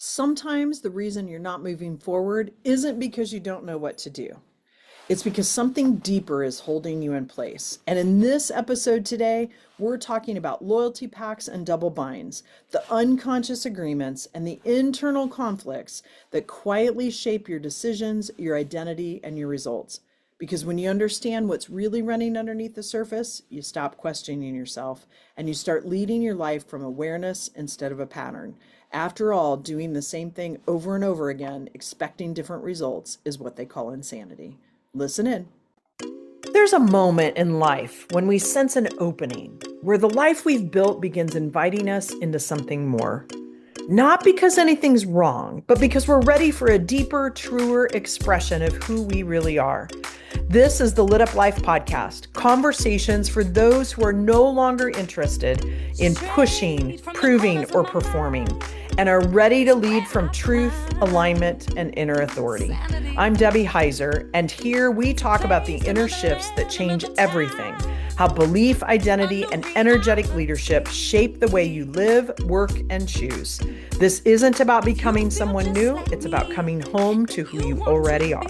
Sometimes the reason you're not moving forward isn't because you don't know what to do. It's because something deeper is holding you in place. And in this episode today, we're talking about loyalty pacts and double binds, the unconscious agreements, and the internal conflicts that quietly shape your decisions, your identity, and your results. Because when you understand what's really running underneath the surface, you stop questioning yourself and you start leading your life from awareness instead of a pattern. After all, doing the same thing over and over again, expecting different results, is what they call insanity. Listen in. There's a moment in life when we sense an opening, where the life we've built begins inviting us into something more. Not because anything's wrong, but because we're ready for a deeper, truer expression of who we really are. This is the Lit Up Life podcast, conversations for those who are no longer interested in pushing, proving, or performing, and are ready to lead from truth, alignment, and inner authority. I'm Debbie Heiser, and here we talk about the inner shifts that change everything, how belief, identity, and energetic leadership shape the way you live, work, and choose. This isn't about becoming someone new, it's about coming home to who you already are.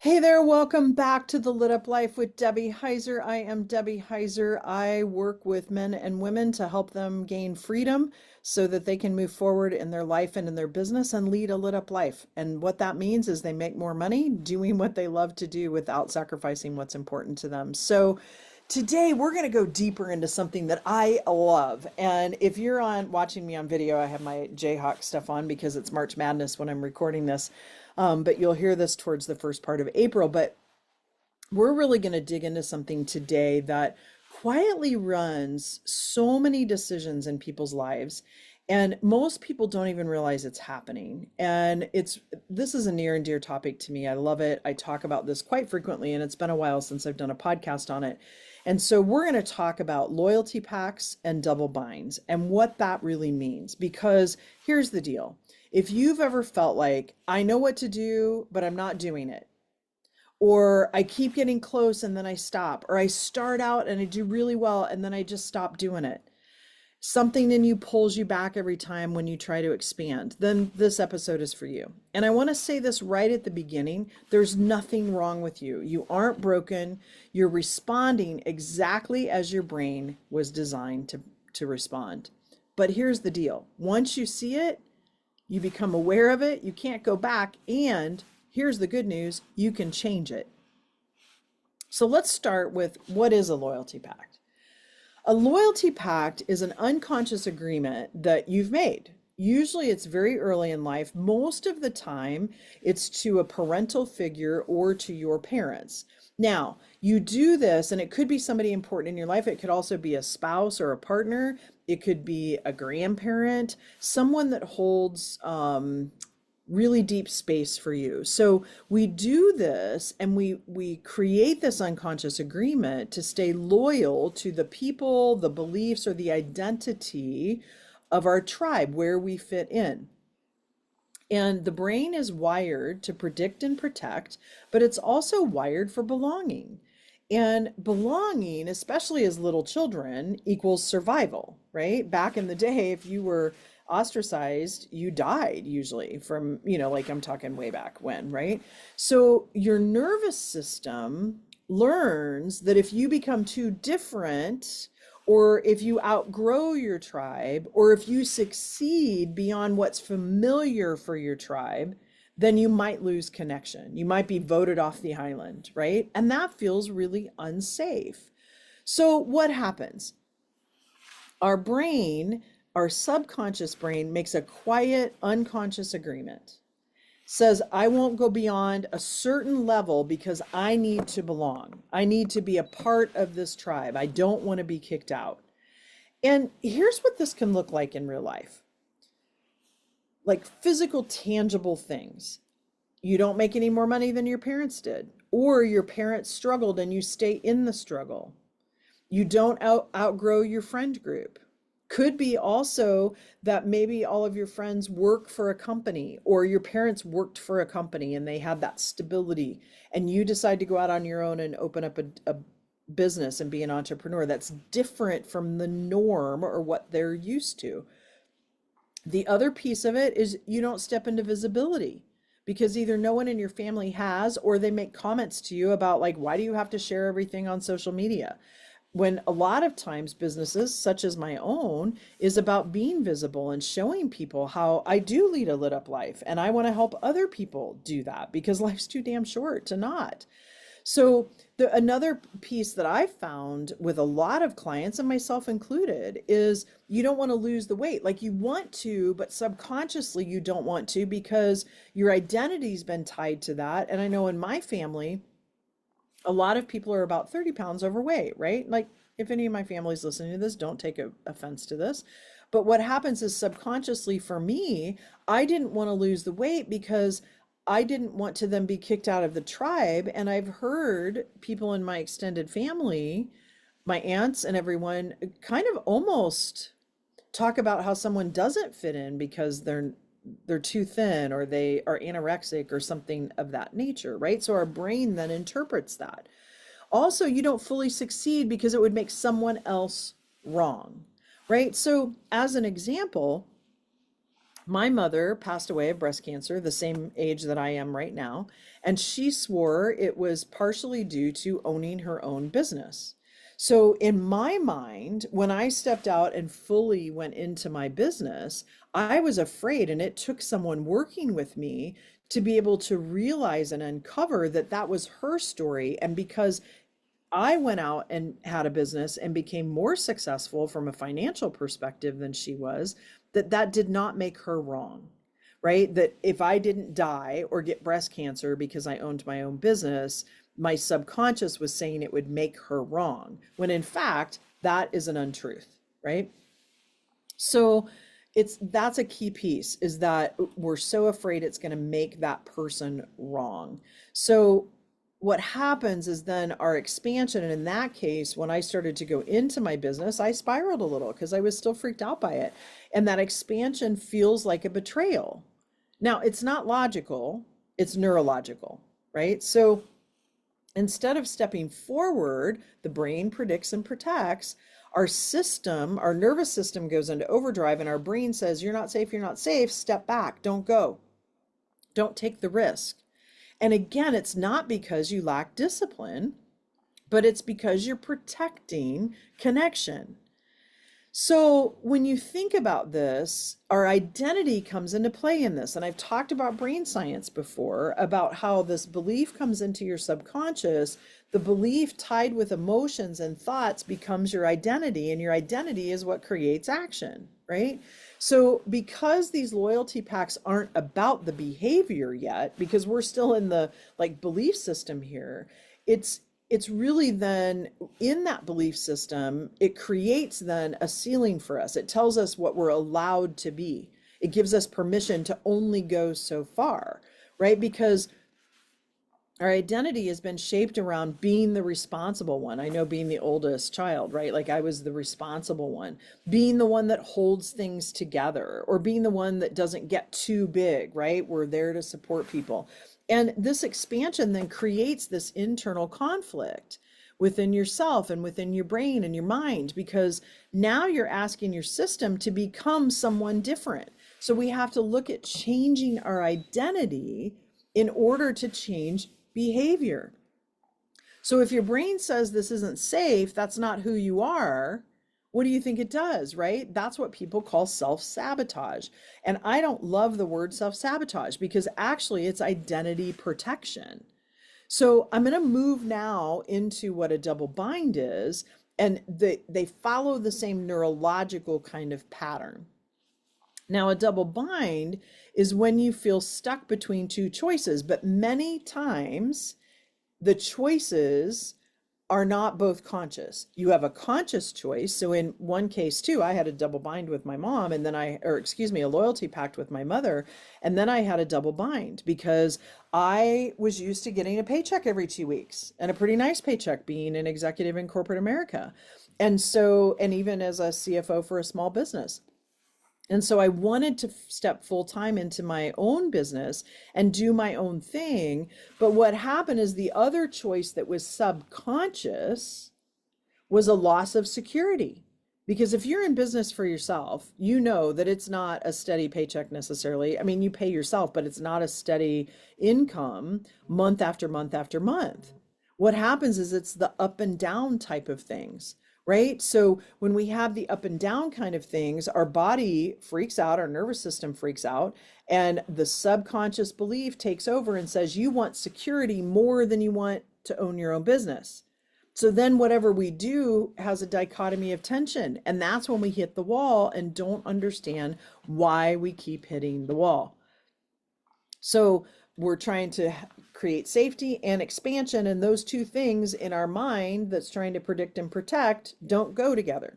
Hey there, welcome back to the Lit Up Life with Debbie Heiser. I am Debbie Heiser. I work with men and women to help them gain freedom so that they can move forward in their life and in their business and lead a lit up life. And what that means is they make more money doing what they love to do without sacrificing what's important to them. So today we're going to go deeper into something that I love. And if you're watching me on video, I have my Jayhawk stuff on because it's March Madness when I'm recording this. But you'll hear this towards the first part of April. But we're really going to dig into something today that quietly runs so many decisions in people's lives. And most people don't even realize it's happening. And this is a near and dear topic to me. I love it. I talk about this quite frequently, and it's been a while since I've done a podcast on it. And so we're going to talk about loyalty pacts and double binds and what that really means. Because here's the deal. If you've ever felt like, I know what to do, but I'm not doing it, or I keep getting close and then I stop, or I start out and I do really well and then I just stop doing it, something in you pulls you back every time when you try to expand, then this episode is for you. And I want to say this right at the beginning. There's nothing wrong with you. You aren't broken. You're responding exactly as your brain was designed to respond. But here's the deal. Once you see it, you become aware of it, you can't go back, and here's the good news, you can change it. So let's start with, what is a loyalty pact? A loyalty pact is an unconscious agreement that you've made. Usually it's very early in life. Most of the time it's to a parental figure or to your parents. Now, you do this, and it could be somebody important in your life. It could also be a spouse or a partner. It could be a grandparent, someone that holds really deep space for you. So we do this, and we create this unconscious agreement to stay loyal to the people, the beliefs, or the identity of our tribe, where we fit in. And the brain is wired to predict and protect, but it's also wired for belonging. And belonging, especially as little children, equals survival, right? Back in the day, if you were ostracized, you died usually from, like I'm talking way back when, right? So your nervous system learns that if you become too different, or if you outgrow your tribe, or if you succeed beyond what's familiar for your tribe, then you might lose connection. You might be voted off the island, right? And that feels really unsafe. So what happens? Our brain, our subconscious brain, makes a quiet, unconscious agreement. Says, I won't go beyond a certain level because I need to belong. I need to be a part of this tribe. I don't want to be kicked out. And here's what this can look like in real life. Like physical, tangible things. You don't make any more money than your parents did, or your parents struggled and you stay in the struggle. You don't outgrow your friend group. Could be also that maybe all of your friends work for a company, or your parents worked for a company and they had that stability, and you decide to go out on your own and open up a business and be an entrepreneur that's different from the norm or what they're used to. The other piece of it is you don't step into visibility because either no one in your family has, or they make comments to you about like, why do you have to share everything on social media? When a lot of times businesses such as my own is about being visible and showing people how I do lead a lit up life, and I want to help other people do that because life's too damn short to not. So another piece that I found with a lot of clients, and myself included, is you don't want to lose the weight. Like you want to, but subconsciously you don't want to because your identity's been tied to that. And I know in my family, a lot of people are about 30 pounds overweight, right? Like if any of my family's listening to this, don't take offense to this. But what happens is subconsciously for me, I didn't want to lose the weight because I didn't want to then be kicked out of the tribe. And I've heard people in my extended family, my aunts and everyone, kind of almost talk about how someone doesn't fit in because they're too thin or they are anorexic or something of that nature, right? So our brain then interprets that. Also, you don't fully succeed because it would make someone else wrong, right? So as an example, my mother passed away of breast cancer, the same age that I am right now, and she swore it was partially due to owning her own business. So in my mind, when I stepped out and fully went into my business, I was afraid, and it took someone working with me to be able to realize and uncover that that was her story. And because I went out and had a business and became more successful from a financial perspective than she was, that did not make her wrong, right? That if I didn't die or get breast cancer because I owned my own business, my subconscious was saying it would make her wrong, when in fact, that is an untruth, right? So that's a key piece, is that we're so afraid it's going to make that person wrong. So what happens is then our expansion, and in that case, when I started to go into my business, I spiraled a little because I was still freaked out by it. And that expansion feels like a betrayal. Now, it's not logical, it's neurological, right? So instead of stepping forward, the brain predicts and protects. Our system, our nervous system goes into overdrive, and our brain says, you're not safe, step back, don't go, don't take the risk. And again, it's not because you lack discipline, but it's because you're protecting connection. So when you think about this, our identity comes into play in this. And I've talked about brain science before, about how this belief comes into your subconscious. The belief tied with emotions and thoughts becomes your identity, and your identity is what creates action, right? So because these loyalty pacts aren't about the behavior yet, because we're still in the like belief system here, it's really then in that belief system, it creates then a ceiling for us. It tells us what we're allowed to be. It gives us permission to only go so far, right? Because our identity has been shaped around being the responsible one. I know, being the oldest child, right? Like I was the responsible one, being the one that holds things together, or being the one that doesn't get too big, right? We're there to support people. And this expansion then creates this internal conflict within yourself and within your brain and your mind, because now you're asking your system to become someone different. So we have to look at changing our identity in order to change behavior. So if your brain says this isn't safe, that's not who you are, what do you think it does, right? That's what people call self-sabotage. And I don't love the word self-sabotage, because actually it's identity protection. So I'm going to move now into what a double bind is, and they follow the same neurological kind of pattern. Now, a double bind is when you feel stuck between two choices, but many times the choices are not both conscious. You have a conscious choice. So in one case too, I had a double bind with my mom, and then a loyalty pact with my mother. And then I had a double bind because I was used to getting a paycheck every 2 weeks, and a pretty nice paycheck, being an executive in corporate America. And even as a CFO for a small business. And so I wanted to step full time into my own business and do my own thing. But what happened is the other choice that was subconscious was a loss of security. Because if you're in business for yourself, you know that it's not a steady paycheck necessarily. I mean, you pay yourself, but it's not a steady income month after month after month. What happens is it's the up and down type of things, right? So when we have the up and down kind of things, our body freaks out, our nervous system freaks out, and the subconscious belief takes over and says, you want security more than you want to own your own business. So then whatever we do has a dichotomy of tension. And that's when we hit the wall and don't understand why we keep hitting the wall. So we're trying to create safety and expansion, and those two things in our mind that's trying to predict and protect don't go together,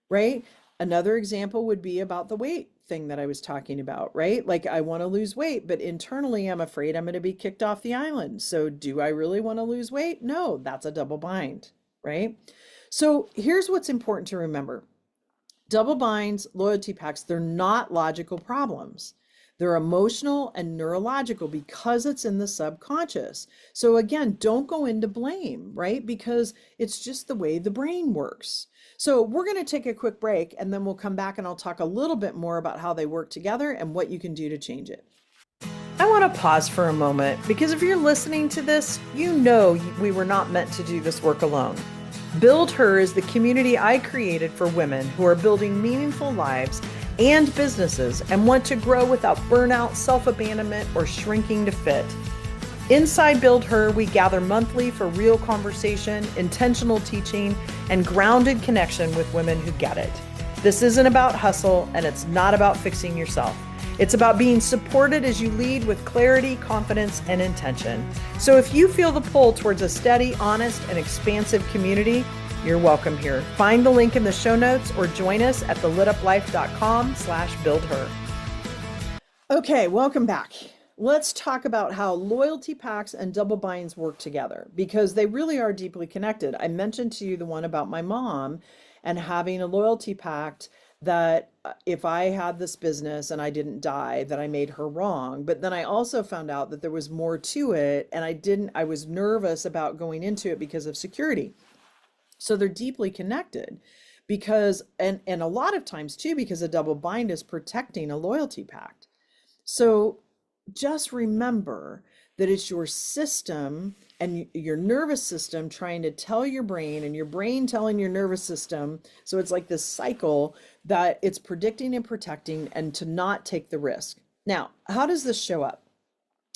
right? Another example would be about the weight thing that I was talking about, right? Like I want to lose weight, but internally I'm afraid I'm going to be kicked off the island. So do I really want to lose weight? No, that's a double bind, right? So here's what's important to remember. Double binds, loyalty pacts, they're not logical problems. They're emotional and neurological because it's in the subconscious. So again, don't go into blame, right? Because it's just the way the brain works. So we're going to take a quick break and then we'll come back and I'll talk a little bit more about how they work together and what you can do to change it. I want to pause for a moment because if you're listening to this, you know we were not meant to do this work alone. Build Her is the community I created for women who are building meaningful lives and businesses and want to grow without burnout, self-abandonment, or shrinking to fit. Inside Build Her, we gather monthly for real conversation, intentional teaching, and grounded connection with women who get it. This isn't about hustle, and it's not about fixing yourself. It's about being supported as you lead with clarity, confidence, and intention. So if you feel the pull towards a steady, honest, and expansive community, you're welcome here. Find the link in the show notes or join us at thelituplife.com/buildher. Okay, welcome back. Let's talk about how loyalty pacts and double binds work together because they really are deeply connected. I mentioned to you the one about my mom and having a loyalty pact that if I had this business and I didn't die, that I made her wrong. But then I also found out that there was more to it and I was nervous about going into it because of security. So they're deeply connected because, and a lot of times too, because a double bind is protecting a loyalty pact. So just remember that it's your system and your nervous system trying to tell your brain and your brain telling your nervous system. So it's like this cycle that it's predicting and protecting and to not take the risk. Now, how does this show up?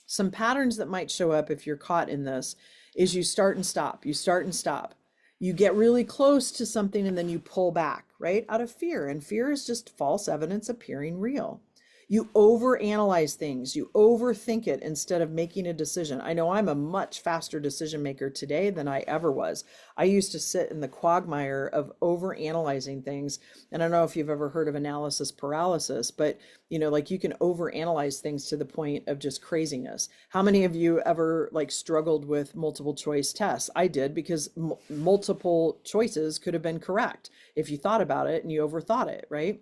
Some patterns that might show up if you're caught in this is you start and stop, you start and stop. You get really close to something and then you pull back, right? Out of fear. And fear is just false evidence appearing real. You overanalyze things, you overthink it instead of making a decision. I know I'm a much faster decision maker today than I ever was. I used to sit in the quagmire of overanalyzing things. And I don't know if you've ever heard of analysis paralysis, but like you can overanalyze things to the point of just craziness. How many of you ever struggled with multiple choice tests? I did because multiple choices could have been correct if you thought about it and you overthought it, right?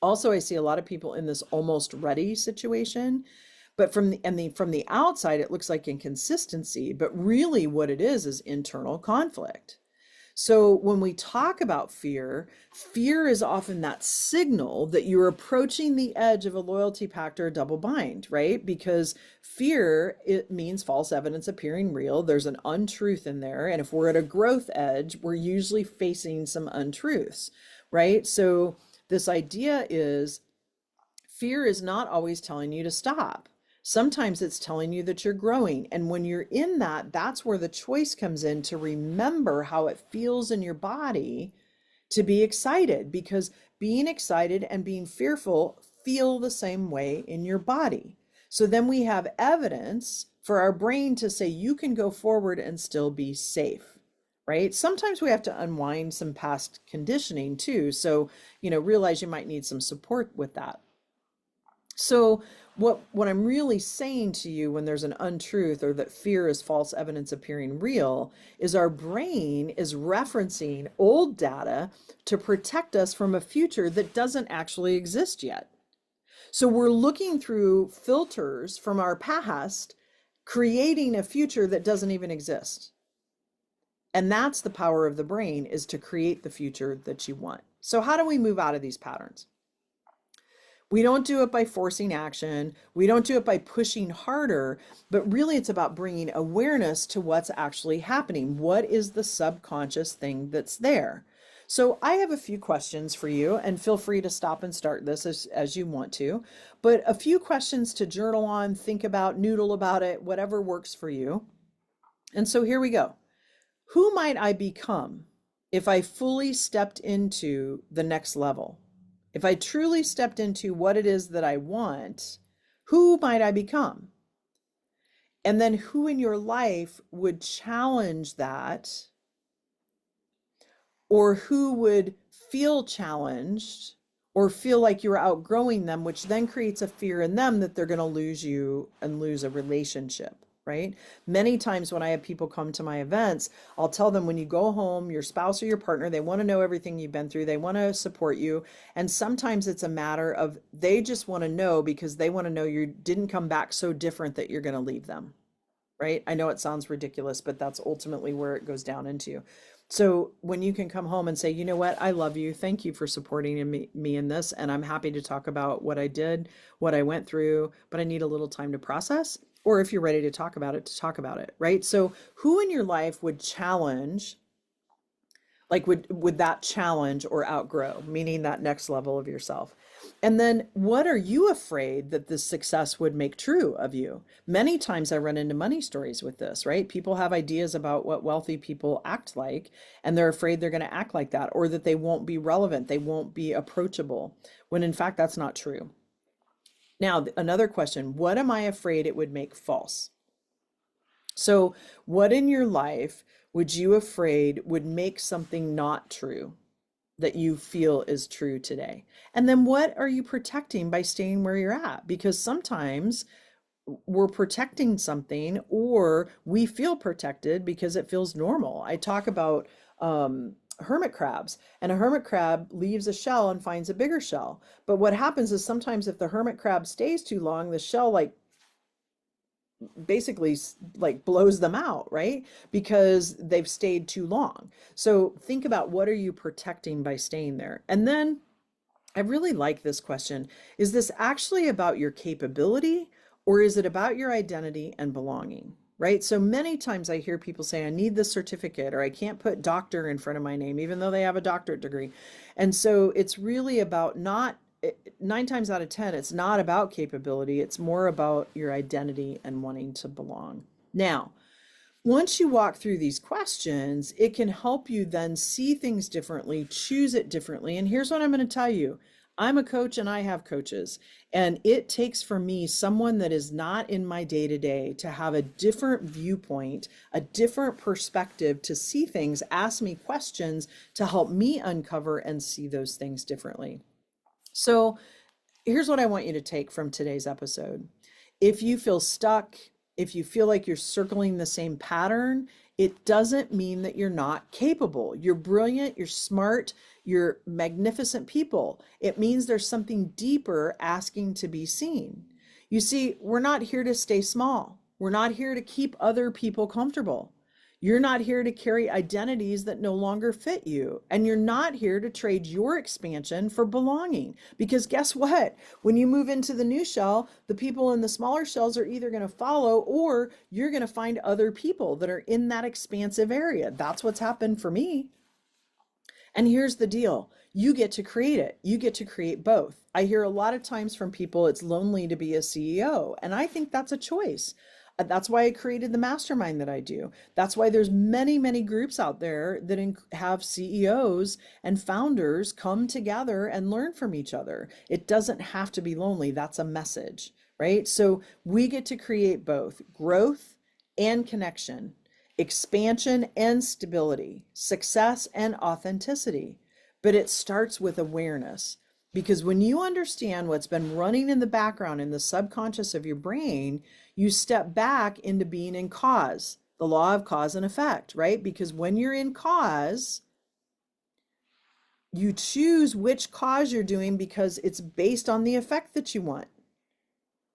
Also, I see a lot of people in this almost ready situation, but from the outside, it looks like inconsistency, but really what it is internal conflict. So when we talk about fear, fear is often that signal that you're approaching the edge of a loyalty pact or a double bind, right? Because fear, it means false evidence appearing real. There's an untruth in there. And if we're at a growth edge, we're usually facing some untruths, right? So this idea is fear is not always telling you to stop. Sometimes it's telling you that you're growing. And when you're in that, that's where the choice comes in to remember how it feels in your body to be excited, because being excited and being fearful feel the same way in your body. So then we have evidence for our brain to say you can go forward and still be safe. Right? Sometimes we have to unwind some past conditioning too. So, realize you might need some support with that. So what I'm really saying to you when there's an untruth or that fear is false evidence appearing real is our brain is referencing old data to protect us from a future that doesn't actually exist yet. So we're looking through filters from our past, creating a future that doesn't even exist. And that's the power of the brain, is to create the future that you want. So how do we move out of these patterns? We don't do it by forcing action. We don't do it by pushing harder, but really it's about bringing awareness to what's actually happening. What is the subconscious thing that's there? So I have a few questions for you, and feel free to stop and start this as you want to, but a few questions to journal on, think about, noodle about it, whatever works for you. And so here we go. Who might I become if I fully stepped into the next level? If I truly stepped into what it is that I want, who might I become? And then who in your life would challenge that, or who would feel challenged or feel like you're outgrowing them, which then creates a fear in them that they're going to lose you and lose a relationship. Right? Many times when I have people come to my events, I'll tell them, when you go home, your spouse or your partner, they want to know everything you've been through. They want to support you. And sometimes it's a matter of they just want to know, because they want to know you didn't come back so different that you're going to leave them. Right? I know it sounds ridiculous, but that's ultimately where it goes down into. So when you can come home and say, you know what, I love you. Thank you for supporting me in this. And I'm happy to talk about what I did, what I went through, but I need a little time to process. Or if you're ready to talk about it, right? So who in your life would challenge, like would that challenge or outgrow, meaning that next level of yourself? And then what are you afraid that this success would make true of you? Many times I run into money stories with this, right? People have ideas about what wealthy people act like, and they're afraid they're going to act like that, or that they won't be relevant, they won't be approachable, when in fact that's not true. Now, another question, what am I afraid it would make false? So what in your life would you afraid would make something not true that you feel is true today? And then what are you protecting by staying where you're at? Because sometimes we're protecting something, or we feel protected because it feels normal. I talk about hermit crabs, and a hermit crab leaves a shell and finds a bigger shell. But what happens is sometimes if the hermit crab stays too long, the shell basically blows them out, right? Because they've stayed too long. So think about, what are you protecting by staying there? And then I really like this question. Is this actually about your capability, or is it about your identity and belonging? Right? So many times I hear people say, I need this certificate, or I can't put doctor in front of my name, even though they have a doctorate degree. And so it's really about 9 times out of 10, it's not about capability. It's more about your identity and wanting to belong. Now, once you walk through these questions, it can help you then see things differently, choose it differently. And here's what I'm going to tell you. I'm a coach and I have coaches, and it takes for me someone that is not in my day-to-day to have a different viewpoint, a different perspective to see things, ask me questions to help me uncover and see those things differently. So here's what I want you to take from today's episode. If you feel stuck, if you feel like you're circling the same pattern, it doesn't mean that you're not capable. You're brilliant, you're smart, you're magnificent people. It means there's something deeper asking to be seen. You see, we're not here to stay small. We're not here to keep other people comfortable. You're not here to carry identities that no longer fit you. And you're not here to trade your expansion for belonging. Because guess what? When you move into the new shell, the people in the smaller shells are either going to follow, or you're going to find other people that are in that expansive area. That's what's happened for me. And here's the deal. You get to create it. You get to create both. I hear a lot of times from people, it's lonely to be a CEO. And I think that's a choice. That's why I created the mastermind that I do. That's why there's many, many groups out there that have CEOs and founders come together and learn from each other. It doesn't have to be lonely. That's a message, right? So we get to create both growth and connection, expansion and stability, success and authenticity. But it starts with awareness. Because when you understand what's been running in the background in the subconscious of your brain, you step back into being in cause, the law of cause and effect, right? Because when you're in cause, you choose which cause you're doing because it's based on the effect that you want.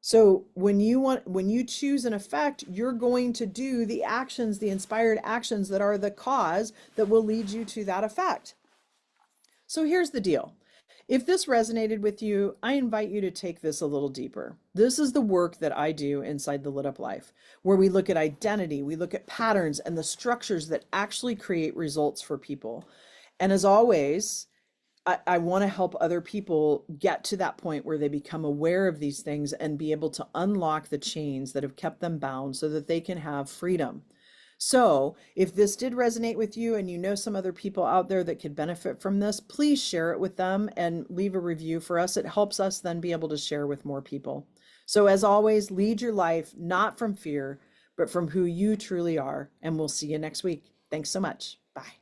So when you choose an effect, you're going to do the actions, the inspired actions that are the cause that will lead you to that effect. So here's the deal. If this resonated with you, I invite you to take this a little deeper. This is the work that I do inside the Lit Up Life, where we look at identity, we look at patterns and the structures that actually create results for people. And as always, I want to help other people get to that point where they become aware of these things and be able to unlock the chains that have kept them bound so that they can have freedom. So if this did resonate with you and you know some other people out there that could benefit from this, please share it with them and leave a review for us. It helps us then be able to share with more people. So as always, lead your life not from fear, but from who you truly are. And we'll see you next week. Thanks so much. Bye.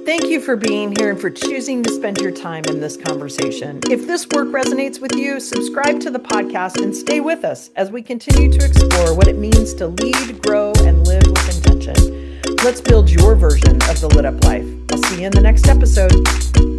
Thank you for being here and for choosing to spend your time in this conversation. If this work resonates with you, subscribe to the podcast and stay with us as we continue to explore what it means to lead, grow, and live with intention. Let's build your version of the Lit Up Life. I'll see you in the next episode.